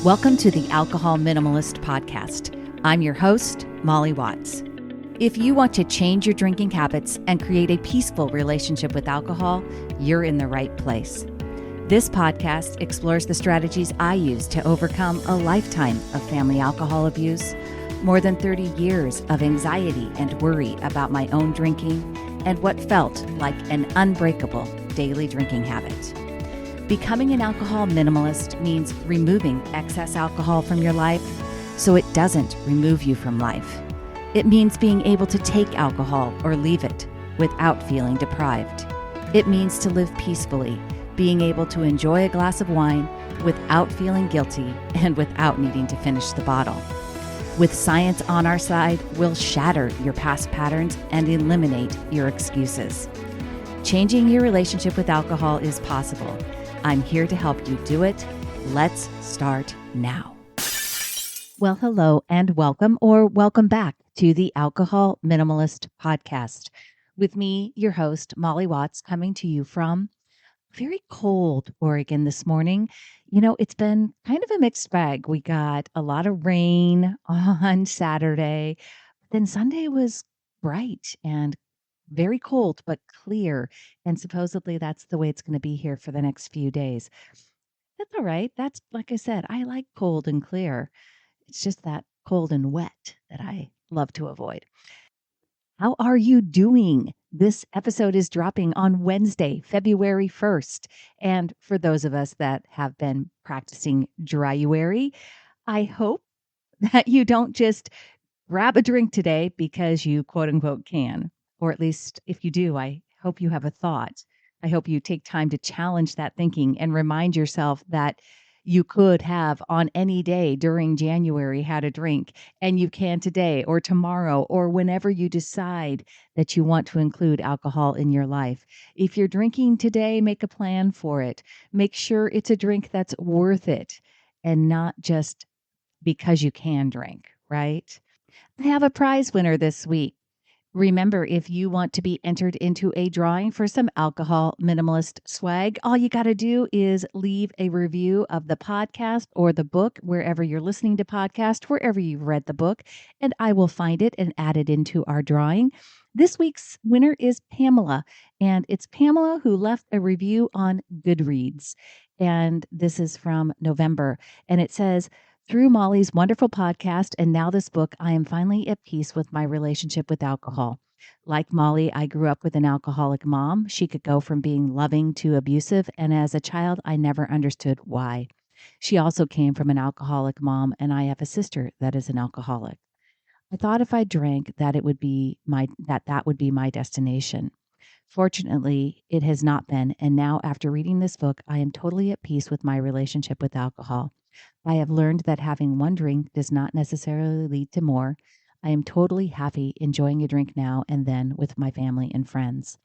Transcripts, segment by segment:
Welcome to the Alcohol Minimalist podcast. I'm your host, Molly Watts. If you want to change your drinking habits and create a peaceful relationship with alcohol, you're in the right place. This podcast explores the strategies I use to overcome a lifetime of family alcohol abuse, more than 30 years of anxiety and worry about my own drinking, and what felt like an unbreakable daily drinking habit. Becoming an alcohol minimalist means removing excess alcohol from your life so it doesn't remove you from life. It means being able to take alcohol or leave it without feeling deprived. It means to live peacefully, being able to enjoy a glass of wine without feeling guilty and without needing to finish the bottle. With science on our side, we'll shatter your past patterns and eliminate your excuses. Changing your relationship with alcohol is possible. I'm here to help you do it. Let's start now. Well, hello and welcome or welcome back to the Alcohol Minimalist podcast. With me, your host, Molly Watts, coming to you from very cold Oregon this morning. You know, it's been kind of a mixed bag. We got a lot of rain on Saturday. Then Sunday was bright and very cold, but clear. And supposedly that's the way it's going to be here for the next few days. That's all right. That's, like I said, I like cold and clear. It's just that cold and wet that I love to avoid. How are you doing? This episode is dropping on Wednesday, February 1st. And for those of us that have been practicing dryuary, I hope that you don't just grab a drink today because you quote unquote can. Or at least if you do, I hope you have a thought. I hope you take time to challenge that thinking and remind yourself that you could have on any day during January had a drink, and you can today or tomorrow or whenever you decide that you want to include alcohol in your life. If you're drinking today, make a plan for it. Make sure it's a drink that's worth it and not just because you can drink, right? I have a prize winner this week. Remember, if you want to be entered into a drawing for some alcohol minimalist swag, all you got to do is leave a review of the podcast or the book, wherever you're listening to podcast, wherever you've read the book, and I will find it and add it into our drawing. This week's winner is Pamela, and it's Pamela who left a review on Goodreads. And this is from November, and it says, "Through Molly's wonderful podcast and now this book, I am finally at peace with my relationship with alcohol. Like Molly, I grew up with an alcoholic mom. She could go from being loving to abusive, and as a child, I never understood why. She also came from an alcoholic mom, and I have a sister that is an alcoholic. I thought if I drank that it would be that would be my destination. Fortunately, it has not been, and now after reading this book, I am totally at peace with my relationship with alcohol. I have learned that having one drink does not necessarily lead to more. I am totally happy enjoying a drink now and then with my family and friends.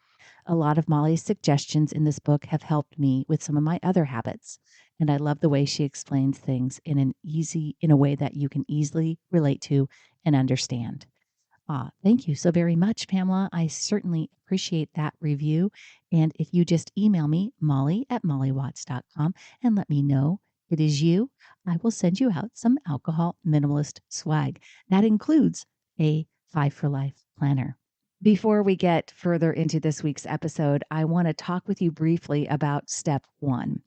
A lot of Molly's suggestions in this book have helped me with some of my other habits, and I love the way she explains things in a way that you can easily relate to and understand." Thank you so very much, Pamela. I certainly appreciate that review. And if you just email me, molly@mollywatts.com, and let me know it is you, I will send you out some alcohol minimalist swag. That includes a 5 for Life planner. Before we get further into this week's episode, I want to talk with you briefly about step 1.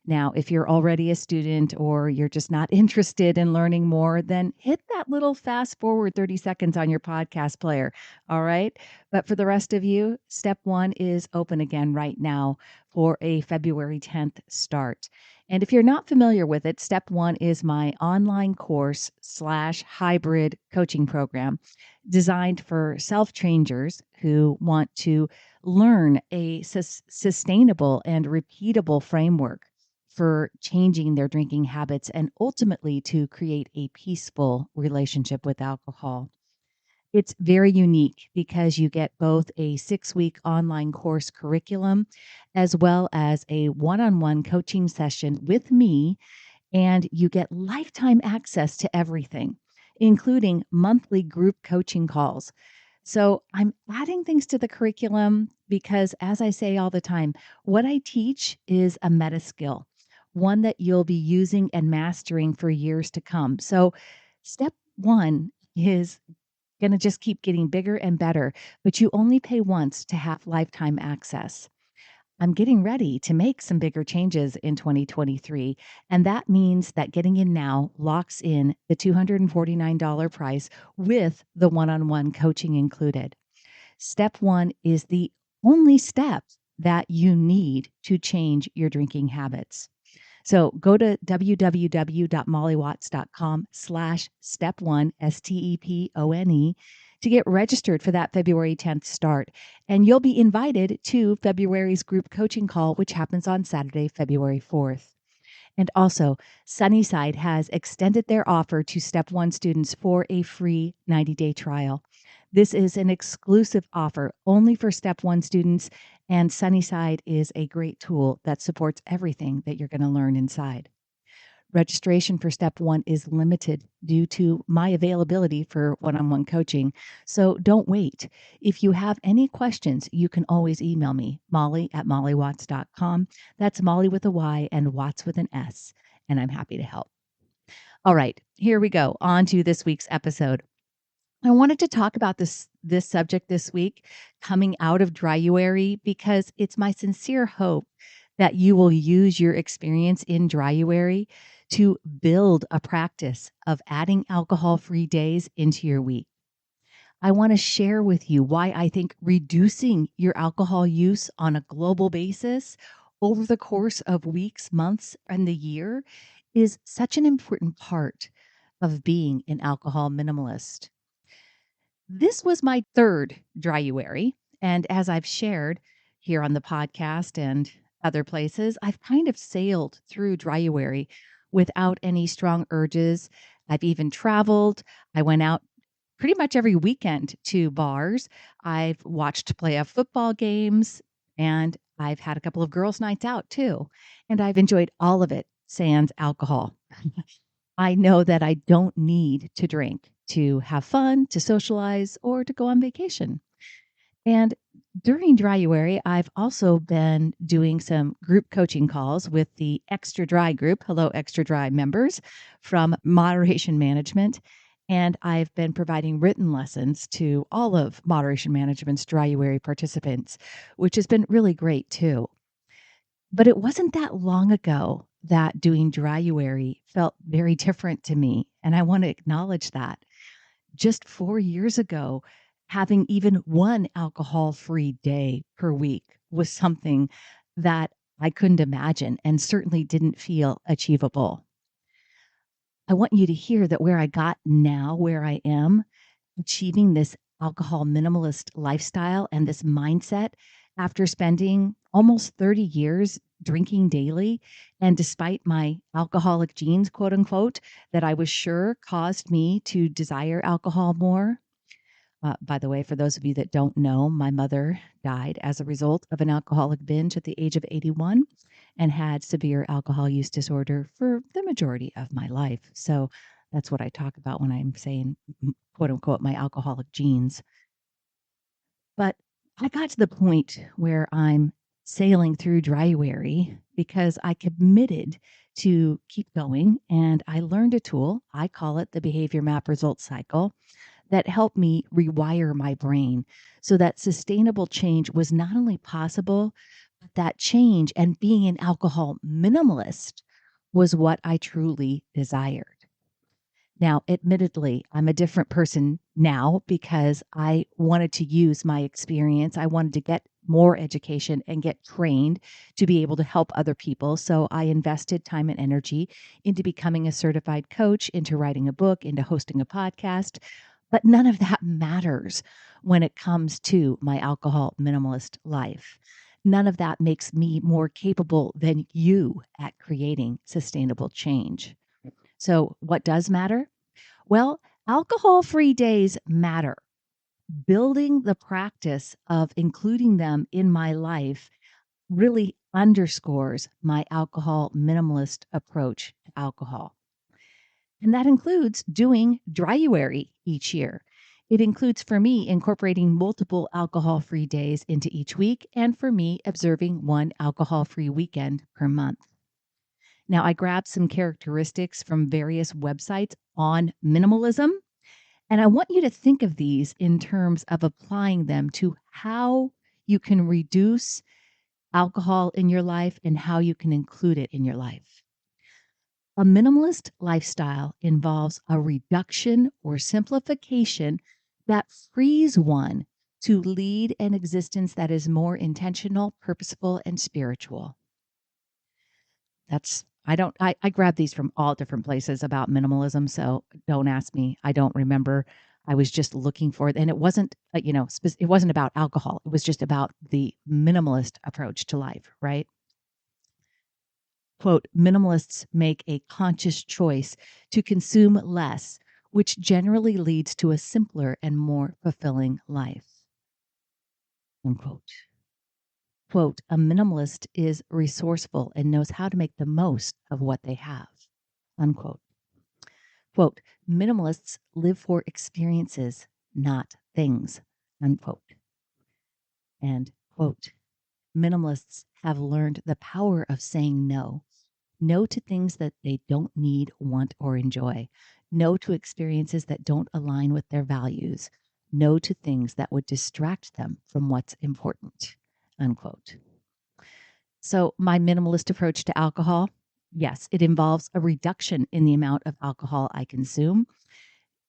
Now, if you're already a student or you're just not interested in learning more, then hit that little fast forward 30 seconds on your podcast player. All right. But for the rest of you, step 1 is open again right now for a February 10th start. And if you're not familiar with it, step 1 is my online course / hybrid coaching program designed for self-changers who want to learn a sustainable and repeatable framework for changing their drinking habits and ultimately to create a peaceful relationship with alcohol. It's very unique because you get both a 6-week online course curriculum as well as a one-on-one coaching session with me, and you get lifetime access to everything, including monthly group coaching calls. So I'm adding things to the curriculum because, as I say all the time, what I teach is a meta skill. one that you'll be using and mastering for years to come. So, step one is going to just keep getting bigger and better, but you only pay once to have lifetime access. I'm getting ready to make some bigger changes in 2023, and that means that getting in now locks in the $249 price with the one-on-one coaching included. Step one is the only step that you need to change your drinking habits. So go to www.mollywatts.com/step1, STEPONE, to get registered for that February 10th start. And you'll be invited to February's group coaching call, which happens on Saturday, February 4th. And also, Sunnyside has extended their offer to Step 1 students for a free 90-day trial. This is an exclusive offer only for Step 1 students, and Sunnyside is a great tool that supports everything that you're going to learn inside. Registration for Step 1 is limited due to my availability for one-on-one coaching, so don't wait. If you have any questions, you can always email me, molly@mollywatts.com. That's Molly with a Y and Watts with an S, and I'm happy to help. All right, here we go. On to this week's episode. I wanted to talk about this subject this week, coming out of Dryuary, because it's my sincere hope that you will use your experience in Dryuary to build a practice of adding alcohol-free days into your week. I want to share with you why I think reducing your alcohol use on a global basis over the course of weeks, months, and the year is such an important part of being an alcohol minimalist. This was my third Dryuary, and as I've shared here on the podcast and other places, I've kind of sailed through Dryuary without any strong urges. I've even traveled. I went out pretty much every weekend to bars. I've watched playoff football games, and I've had a couple of girls' nights out too. And I've enjoyed all of it, sans alcohol. I know that I don't need to drink to have fun, to socialize, or to go on vacation. And during Dryuary, I've also been doing some group coaching calls with the Extra Dry group. Hello, Extra Dry members from Moderation Management. And I've been providing written lessons to all of Moderation Management's Dryuary participants, which has been really great too. But it wasn't that long ago that doing Dryuary felt very different to me. And I want to acknowledge that. Just 4 years ago, having even one alcohol-free day per week was something that I couldn't imagine and certainly didn't feel achievable. I want you to hear that where I got now, where I am, achieving this alcohol minimalist lifestyle and this mindset after spending almost 30 years drinking daily. And despite my alcoholic genes, quote unquote, that I was sure caused me to desire alcohol more. By the way, for those of you that don't know, my mother died as a result of an alcoholic binge at the age of 81 and had severe alcohol use disorder for the majority of my life. So that's what I talk about when I'm saying, quote unquote, my alcoholic genes. But I got to the point where I'm sailing through Dryuary because I committed to keep going. And I learned a tool, I call it the behavior map result cycle, that helped me rewire my brain so that sustainable change was not only possible, but that change and being an alcohol minimalist was what I truly desired. Now, admittedly, I'm a different person now because I wanted to use my experience. I wanted to get more education and get trained to be able to help other people. So I invested time and energy into becoming a certified coach, into writing a book, into hosting a podcast. But none of that matters when it comes to my alcohol minimalist life. None of that makes me more capable than you at creating sustainable change. So what does matter? Well, alcohol-free days matter. Building the practice of including them in my life really underscores my alcohol minimalist approach to alcohol. And that includes doing Dryuary each year. It includes, for me, incorporating multiple alcohol-free days into each week, and for me, observing one alcohol-free weekend per month. Now, I grabbed some characteristics from various websites on minimalism, and I want you to think of these in terms of applying them to how you can reduce alcohol in your life and how you can include it in your life. A minimalist lifestyle involves a reduction or simplification that frees one to lead an existence that is more intentional, purposeful, and spiritual. I grabbed these from all different places about minimalism, so don't ask me. I don't remember. I was just looking for it, and it wasn't, it wasn't about alcohol. It was just about the minimalist approach to life, right? Quote, minimalists make a conscious choice to consume less, which generally leads to a simpler and more fulfilling life. Unquote. Quote, a minimalist is resourceful and knows how to make the most of what they have. Unquote. Quote, minimalists live for experiences, not things. Unquote. And quote, minimalists have learned the power of saying no. No to things that they don't need, want, or enjoy. No to experiences that don't align with their values. No to things that would distract them from what's important. Unquote. So, my minimalist approach to alcohol, yes, it involves a reduction in the amount of alcohol I consume.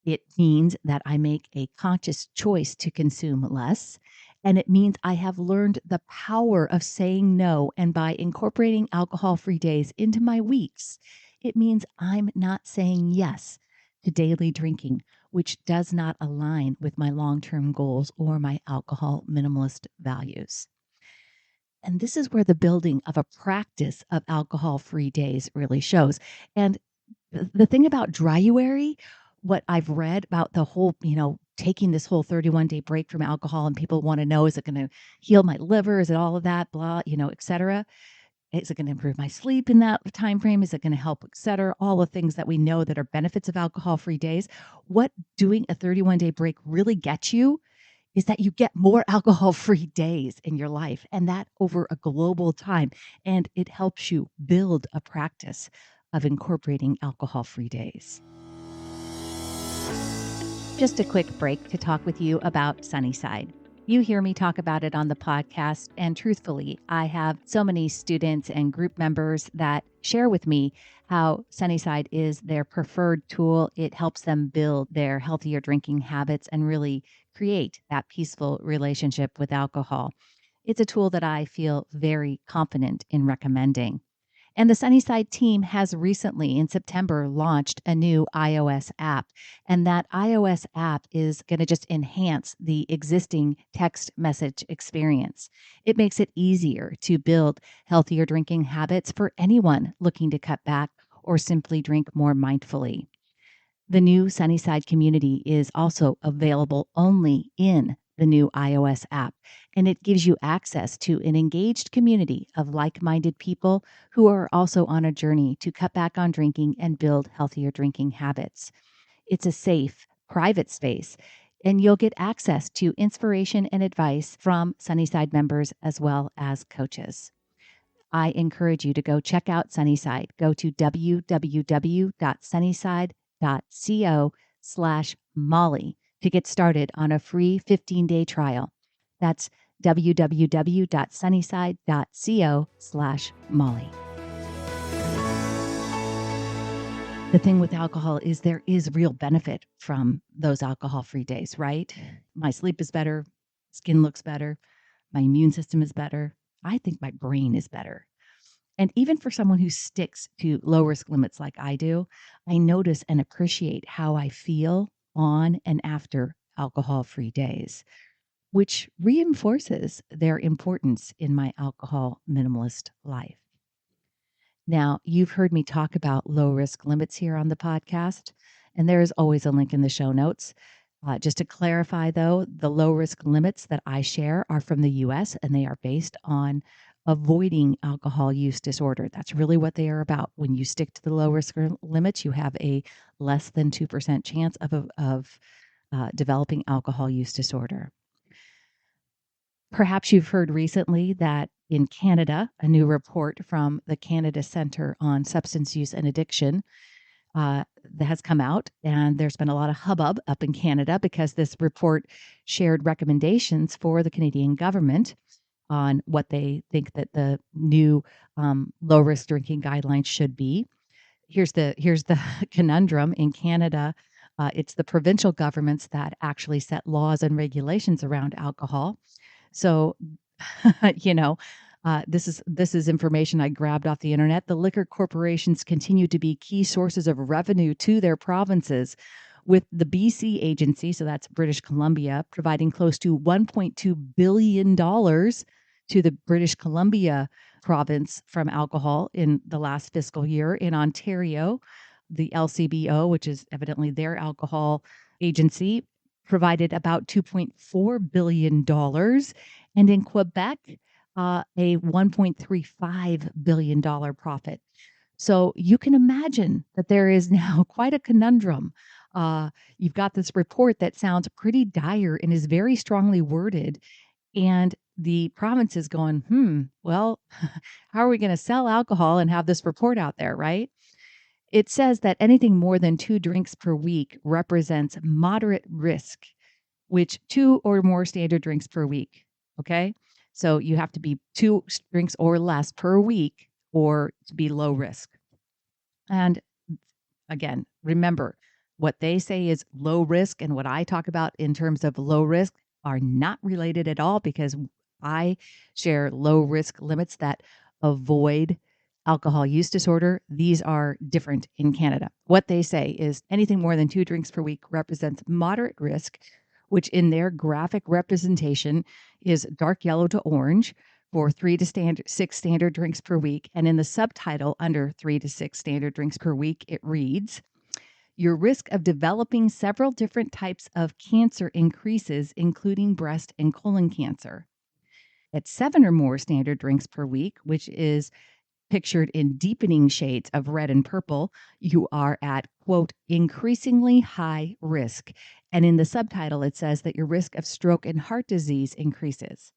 It means that I make a conscious choice to consume less. And it means I have learned the power of saying no. And by incorporating alcohol-free days into my weeks, it means I'm not saying yes to daily drinking, which does not align with my long-term goals or my alcohol minimalist values. And this is where the building of a practice of alcohol-free days really shows. And the thing about dryuary, what I've read about the whole, taking this whole 31-day break from alcohol, and people want to know, is it going to heal my liver? Is it all of that, blah, et cetera? Is it going to improve my sleep in that time frame? Is it going to help, et cetera? All the things that we know that are benefits of alcohol-free days. What doing a 31-day break really gets you is that you get more alcohol-free days in your life, and that over a global time. And it helps you build a practice of incorporating alcohol-free days. Just a quick break to talk with you about Sunnyside. You hear me talk about it on the podcast, and truthfully, I have so many students and group members that share with me how Sunnyside is their preferred tool. It helps them build their healthier drinking habits and really create that peaceful relationship with alcohol. It's a tool that I feel very confident in recommending. And the Sunnyside team has recently, in September, launched a new iOS app. And that iOS app is going to just enhance the existing text message experience. It makes it easier to build healthier drinking habits for anyone looking to cut back or simply drink more mindfully. The new Sunnyside community is also available only in the new iOS app, and it gives you access to an engaged community of like-minded people who are also on a journey to cut back on drinking and build healthier drinking habits. It's a safe, private space, and you'll get access to inspiration and advice from Sunnyside members as well as coaches. I encourage you to go check out Sunnyside. Go to www.sunnyside.co/Molly to get started on a free 15-day trial. That's www.sunnyside.co/Molly. The thing with alcohol is there is real benefit from those alcohol-free days, right? My sleep is better, skin looks better, my immune system is better. I think my brain is better. And even for someone who sticks to low risk limits like I do, I notice and appreciate how I feel on and after alcohol-free days, which reinforces their importance in my alcohol minimalist life. Now, you've heard me talk about low risk limits here on the podcast, and there is always a link in the show notes. Just to clarify, though, the low risk limits that I share are from the US, and they are based on avoiding alcohol use disorder. That's really what they are about. When you stick to the low risk limits, you have a less than 2% chance of developing alcohol use disorder. Perhaps you've heard recently that in Canada, a new report from the Canada Centre on Substance Use and Addiction that has come out, and there's been a lot of hubbub up in Canada because this report shared recommendations for the Canadian government on what they think that the new low risk drinking guidelines should be. Here's the conundrum in Canada. It's the provincial governments that actually set laws and regulations around alcohol. So, you know, this is information I grabbed off the internet. The liquor corporations continue to be key sources of revenue to their provinces, with the BC agency, so that's British Columbia, providing close to $1.2 billion to the British Columbia province from alcohol in the last fiscal year. In Ontario, the LCBO, which is evidently their alcohol agency, provided about $2.4 billion. And in Quebec, a $1.35 billion profit. So you can imagine that there is now quite a conundrum. You've got this report that sounds pretty dire and is very strongly worded. And the province is going, well, how are we going to sell alcohol and have this report out there, right? It says that anything more than 2 drinks per week represents moderate risk, which 2 or more standard drinks per week. Okay. So you have to be 2 drinks or less per week or to be low risk. And again, remember, what they say is low risk and what I talk about in terms of low risk are not related at all, because I share low risk limits that avoid alcohol use disorder. These are different in Canada. What they say is anything more than 2 drinks per week represents moderate risk, which in their graphic representation is dark yellow to orange for 3 to 6 standard drinks per week. And in the subtitle under 3 to 6 standard drinks per week, it reads, your risk of developing several different types of cancer increases, including breast and colon cancer. At 7 or more standard drinks per week, which is pictured in deepening shades of red and purple, you are at, quote, increasingly high risk. And in the subtitle, it says that your risk of stroke and heart disease increases.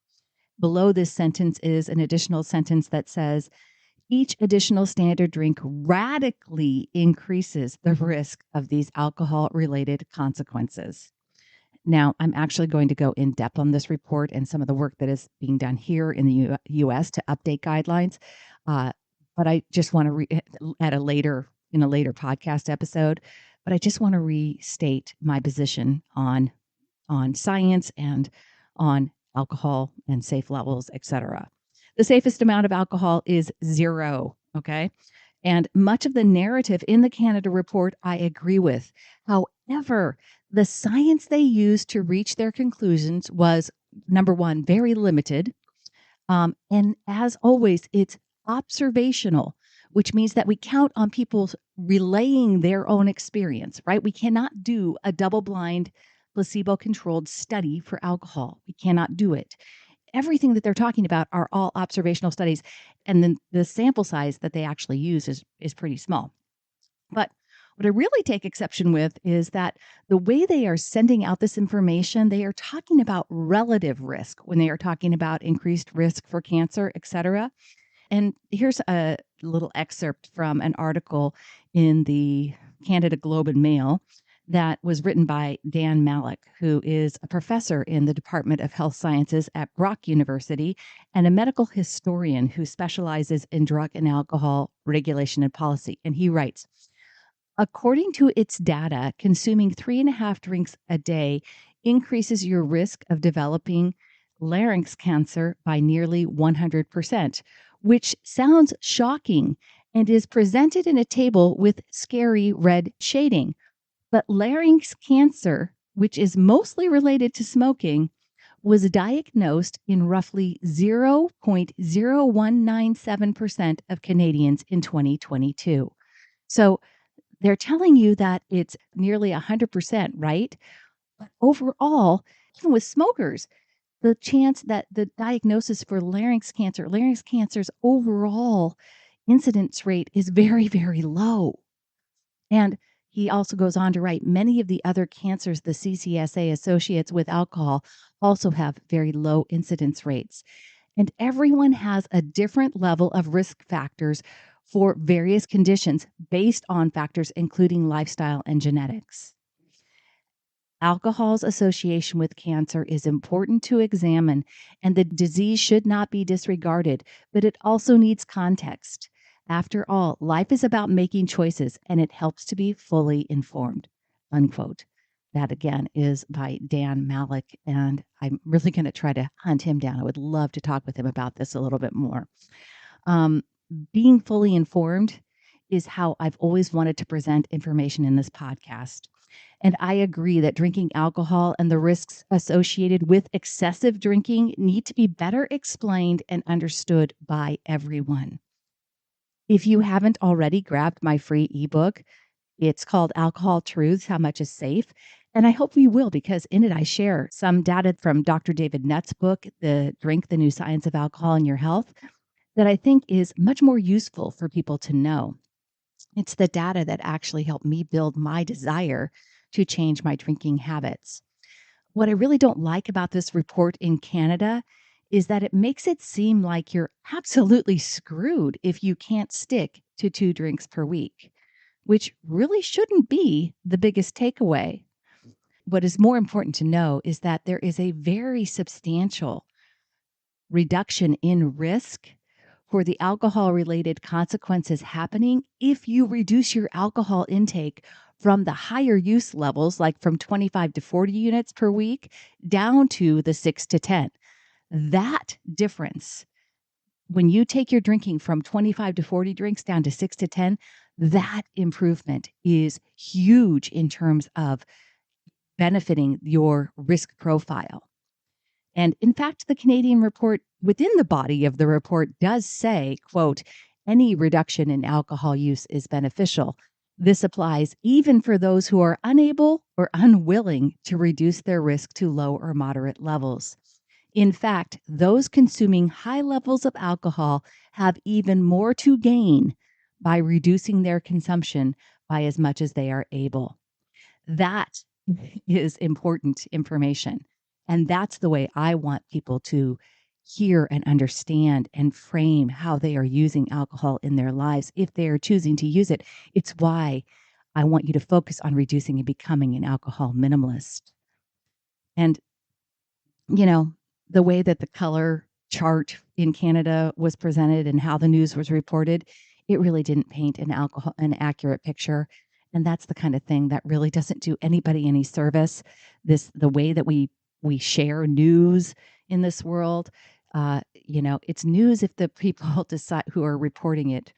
Below this sentence is an additional sentence that says, each additional standard drink radically increases the risk of these alcohol-related consequences. Now, I'm actually going to go in depth on this report and some of the work that is being done here in the U.S. to update guidelines. But I just want to in a later podcast episode. But I just want to restate my position on science and on alcohol and safe levels, etc. The safest amount of alcohol is 0. Okay. And much of the narrative in the Canada report, I agree with. However, the science they used to reach their conclusions was, number one, very limited. And as always, it's observational, which means that we count on people relaying their own experience, right? We cannot do a double-blind, placebo-controlled study for alcohol. We cannot do it. Everything that they're talking about are all observational studies. And then the sample size that they actually use is pretty small. But what I really take exception with is that the way they are sending out this information, they are talking about relative risk when they are talking about increased risk for cancer, et cetera. And here's a little excerpt from an article in the Canada Globe and Mail that was written by Dan Malik, who is a professor in the Department of Health Sciences at Brock University and a medical historian who specializes in drug and alcohol regulation and policy. And he writes, according to its data, consuming 3.5 drinks a day increases your risk of developing larynx cancer by nearly 100%, which sounds shocking and is presented in a table with scary red shading. But larynx cancer, which is mostly related to smoking, was diagnosed in roughly 0.0197% of Canadians in 2022. So they're telling you that it's nearly 100%, right? But overall, even with smokers, the chance that the diagnosis for larynx cancer's overall incidence rate is very, very low. And He also goes on to write, many of the other cancers the CCSA associates with alcohol also have very low incidence rates. And everyone has a different level of risk factors for various conditions based on factors including lifestyle and genetics. Alcohol's association with cancer is important to examine, and the disease should not be disregarded, but it also needs context. After all, life is about making choices, and it helps to be fully informed. Unquote. That again is by Dan Malik, and I'm really going to try to hunt him down. I would love to talk with him about this a little bit more. Um, Being fully informed is how I've always wanted to present information in this podcast. And I agree that drinking alcohol and the risks associated with excessive drinking need to be better explained and understood by everyone. If you haven't already grabbed my free ebook, it's called Alcohol Truths: How Much is Safe? And I hope you will, because in it I share some data from Dr. David Nutt's book, The Drink, the New Science of Alcohol and Your Health, that I think is much more useful for people to know. It's the data that actually helped me build my desire to change my drinking habits. What I really don't like about this report in Canada is that it makes it seem like you're absolutely screwed if you can't stick to 2 drinks per week, which really shouldn't be the biggest takeaway. What is more important to know is that there is a very substantial reduction in risk for the alcohol-related consequences happening if you reduce your alcohol intake from the higher use levels, like from 25 to 40 units per week, down to the 6 to 10. That difference, when you take your drinking from 25 to 40 drinks down to 6 to 10, that improvement is huge in terms of benefiting your risk profile. And in fact, the Canadian report, within the body of the report, does say, quote, any reduction in alcohol use is beneficial. This applies even for those who are unable or unwilling to reduce their risk to low or moderate levels. In fact, those consuming high levels of alcohol have even more to gain by reducing their consumption by as much as they are able. That is important information. And that's the way I want people to hear and understand and frame how they are using alcohol in their lives if they are choosing to use it. It's why I want you to focus on reducing and becoming an alcohol minimalist. And, you know, the way that the color chart in Canada was presented and how the news was reported, it really didn't paint an accurate picture. And that's the kind of thing that really doesn't do anybody any service. The way that we share news in this world, it's news if the people decide who are reporting it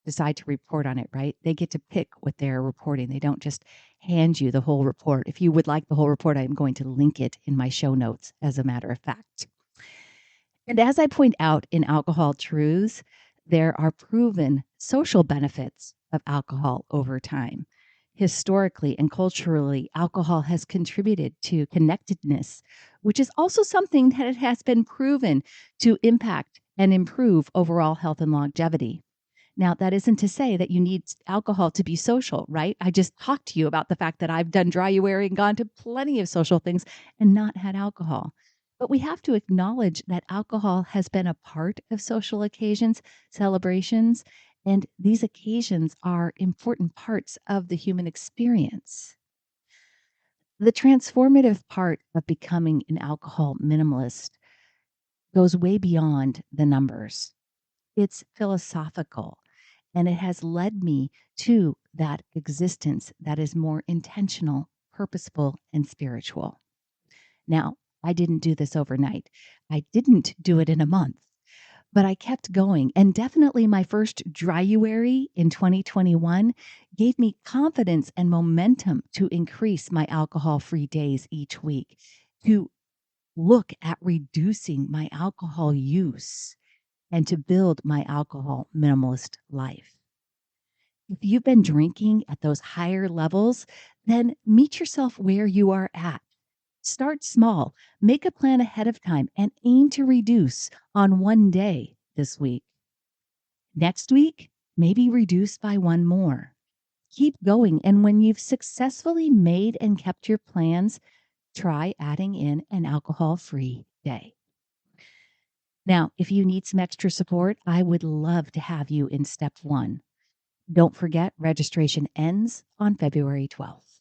decide to report on it, right? They get to pick what they're reporting. They don't just hand you the whole report. If you would like the whole report, I'm going to link it in my show notes, as a matter of fact. And as I point out in Alcohol Truths, there are proven social benefits of alcohol over time. Historically and culturally, alcohol has contributed to connectedness, which is also something that it has been proven to impact and improve overall health and longevity. Now, that isn't to say that you need alcohol to be social, right? I just talked to you about the fact that I've done dryuary and gone to plenty of social things and not had alcohol. But we have to acknowledge that alcohol has been a part of social occasions, celebrations, and these occasions are important parts of the human experience. The transformative part of becoming an alcohol minimalist goes way beyond the numbers. It's philosophical. And it has led me to that existence that is more intentional, purposeful, and spiritual. Now, I didn't do this overnight. I didn't do it in a month, but I kept going. And definitely my first dryuary in 2021 gave me confidence and momentum to increase my alcohol-free days each week, to look at reducing my alcohol use, and to build my alcohol minimalist life. If you've been drinking at those higher levels, then meet yourself where you are at. Start small, make a plan ahead of time, and aim to reduce on one day this week. Next week, maybe reduce by one more. keep going. And when you've successfully made and kept your plans, try adding in an alcohol-free day. Now, if you need some extra support, I would love to have you in step 1. Don't forget, registration ends on February 12th.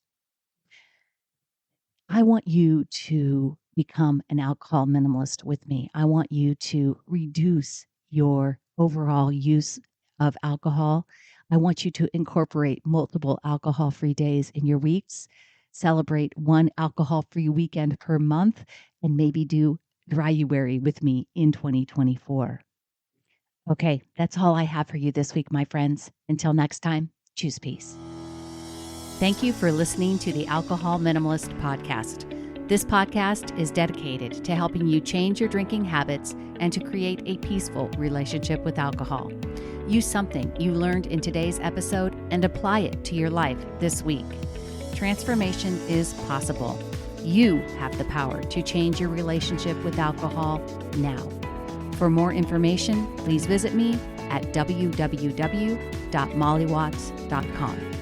I want you to become an alcohol minimalist with me. I want you to reduce your overall use of alcohol. I want you to incorporate multiple alcohol-free days in your weeks, celebrate one alcohol-free weekend per month, and maybe do Dryuary with me in 2024. Okay, that's all I have for you this week, my friends. Until next time, choose peace. Thank you for listening to the Alcohol Minimalist Podcast. This podcast is dedicated to helping you change your drinking habits and to create a peaceful relationship with alcohol. Use something you learned in today's episode and apply it to your life this week. Transformation is possible. You have the power to change your relationship with alcohol now. For more information, please visit me at www.mollywatts.com.